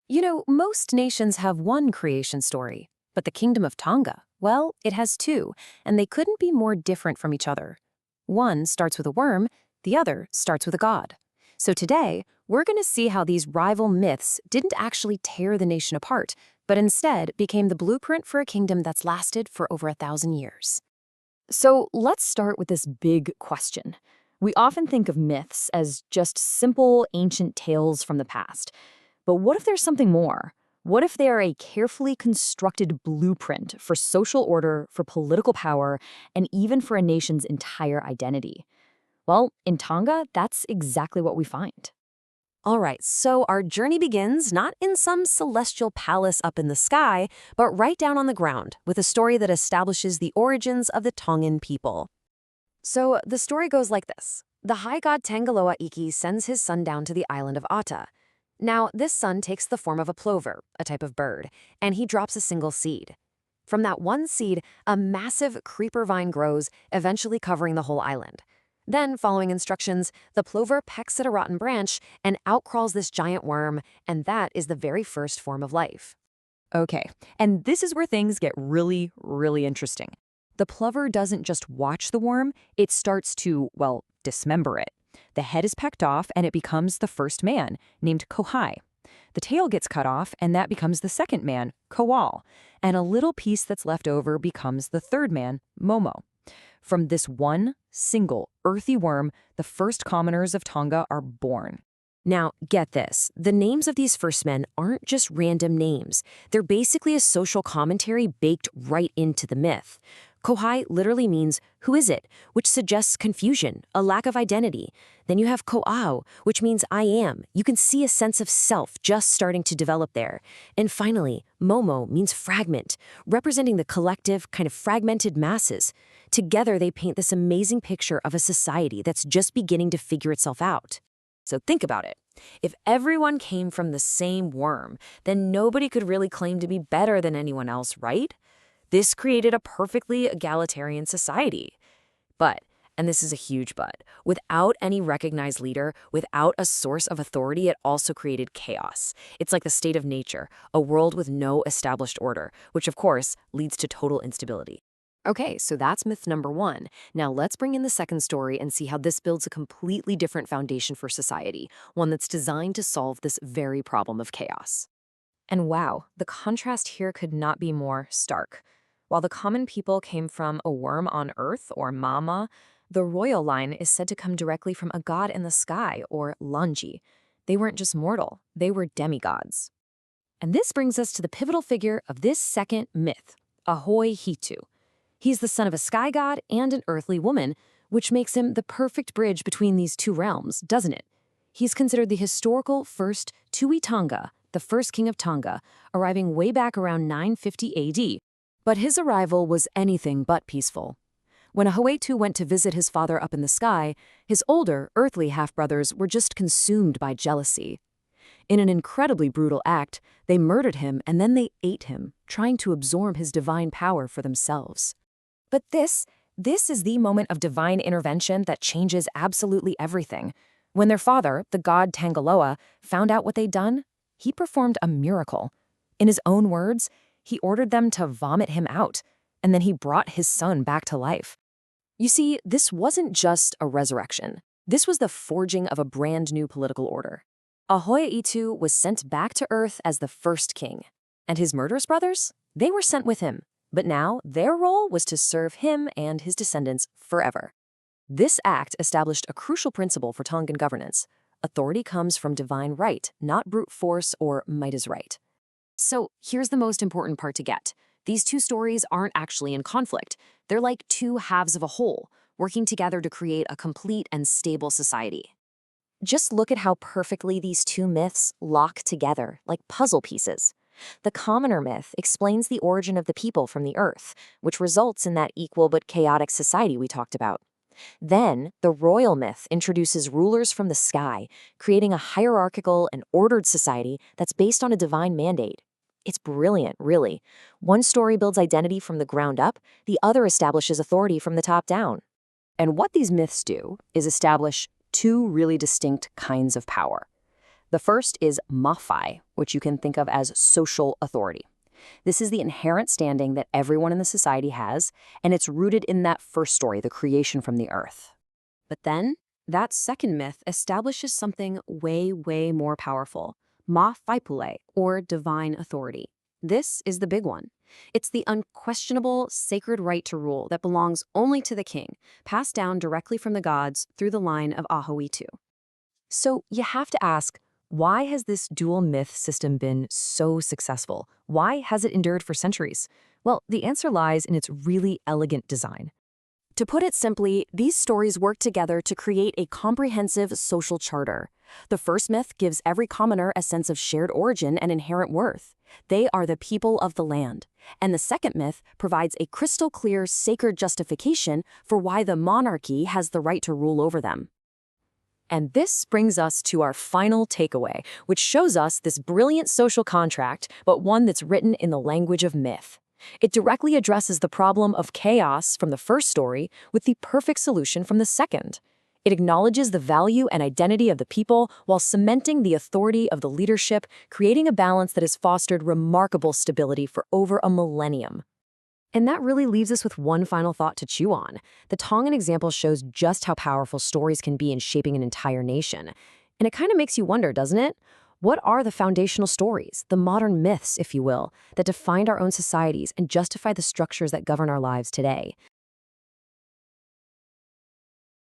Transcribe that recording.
Most nations have one creation story, but the Kingdom of Tonga, well, it has two, and they couldn't be more different from each other. One starts with a worm, the other starts with a god. So today, we're going to see how these rival myths didn't actually tear the nation apart, but instead became the blueprint for a kingdom that's lasted for over 1,000 years. So let's start with this big question. We often think of myths as just simple, ancient tales from the past. But what if there's something more? What if they are a carefully constructed blueprint for social order, for political power, and even for a nation's entire identity? Well, in Tonga, that's exactly what we find. All right, so our journey begins not in some celestial palace up in the sky, but right down on the ground with a story that establishes the origins of the Tongan people. So the story goes like this. The high god Tangaloa Iki sends his son down to the island of Ata. Now, this son takes the form of a plover, a type of bird, and he drops a single seed. From that one seed, a massive creeper vine grows, eventually covering the whole island. Then, following instructions, the plover pecks at a rotten branch and out crawls this giant worm, and that is the very first form of life. Okay, and this is where things get really, really interesting. The plover doesn't just watch the worm, it starts to, well, dismember it. The head is pecked off and it becomes the first man, named Kohai. The tail gets cut off and that becomes the second man, Kowal. And a little piece that's left over becomes the third man, Momo. From this one single earthy worm, the first commoners of Tonga are born. Now, get this. The names of these first men aren't just random names. They're basically a social commentary baked right into the myth. Kohai literally means, who is it? Which suggests confusion, a lack of identity. Then you have Ko'au, which means I am. You can see a sense of self just starting to develop there. And finally, Momo means fragment, representing the collective, kind of fragmented masses. Together, they paint this amazing picture of a society that's just beginning to figure itself out. So think about it. If everyone came from the same worm, then nobody could really claim to be better than anyone else, right? This created a perfectly egalitarian society. But, and this is a huge but, without any recognized leader, without a source of authority, it also created chaos. It's like the state of nature, a world with no established order, which of course leads to total instability. Okay, so that's myth number one. Now let's bring in the second story and see how this builds a completely different foundation for society, one that's designed to solve this very problem of chaos. And wow, the contrast here could not be more stark. While the common people came from a worm on earth, or mama, the royal line is said to come directly from a god in the sky, or Lanji. They weren't just mortal, they were demigods. And this brings us to the pivotal figure of this second myth, Ahoy Hitu. He's the son of a sky god and an earthly woman, which makes him the perfect bridge between these two realms, doesn't it? He's considered the historical first Tu'i'tonga, the first king of Tonga, arriving way back around 950 AD. But his arrival was anything but peaceful. When Ahoetu went to visit his father up in the sky, his older, earthly half-brothers were just consumed by jealousy. In an incredibly brutal act, they murdered him and then they ate him, trying to absorb his divine power for themselves. But this is the moment of divine intervention that changes absolutely everything. When their father, the god Tangaloa, found out what they'd done, he performed a miracle. In his own words, he ordered them to vomit him out, and then he brought his son back to life. You see, this wasn't just a resurrection. This was the forging of a brand new political order. Ahoetu was sent back to Earth as the first king, and his murderous brothers, they were sent with him. But now their role was to serve him and his descendants forever. This act established a crucial principle for Tongan governance. Authority comes from divine right, not brute force or might is right. So here's the most important part to get. These two stories aren't actually in conflict. They're like two halves of a whole, working together to create a complete and stable society. Just look at how perfectly these two myths lock together, like puzzle pieces. The commoner myth explains the origin of the people from the earth, which results in that equal but chaotic society we talked about. Then, the royal myth introduces rulers from the sky, creating a hierarchical and ordered society that's based on a divine mandate. It's brilliant, really. One story builds identity from the ground up, the other establishes authority from the top down. And what these myths do is establish two really distinct kinds of power. The first is mafai, which you can think of as social authority. This is the inherent standing that everyone in the society has, and it's rooted in that first story, the creation from the earth. But then, that second myth establishes something way, way more powerful, ma faipule, or divine authority. This is the big one. It's the unquestionable, sacred right to rule that belongs only to the king, passed down directly from the gods through the line of Ahuitu. So you have to ask, why has this dual myth system been so successful? Why has it endured for centuries? Well, the answer lies in its really elegant design. To put it simply, these stories work together to create a comprehensive social charter. The first myth gives every commoner a sense of shared origin and inherent worth. They are the people of the land. And the second myth provides a crystal clear, sacred justification for why the monarchy has the right to rule over them. And this brings us to our final takeaway, which shows us this brilliant social contract, but one that's written in the language of myth. It directly addresses the problem of chaos from the first story with the perfect solution from the second. It acknowledges the value and identity of the people while cementing the authority of the leadership, creating a balance that has fostered remarkable stability for over a millennium. And that really leaves us with one final thought to chew on. The Tongan example shows just how powerful stories can be in shaping an entire nation. And it kind of makes you wonder, doesn't it? What are the foundational stories, the modern myths, if you will, that defined our own societies and justify the structures that govern our lives today?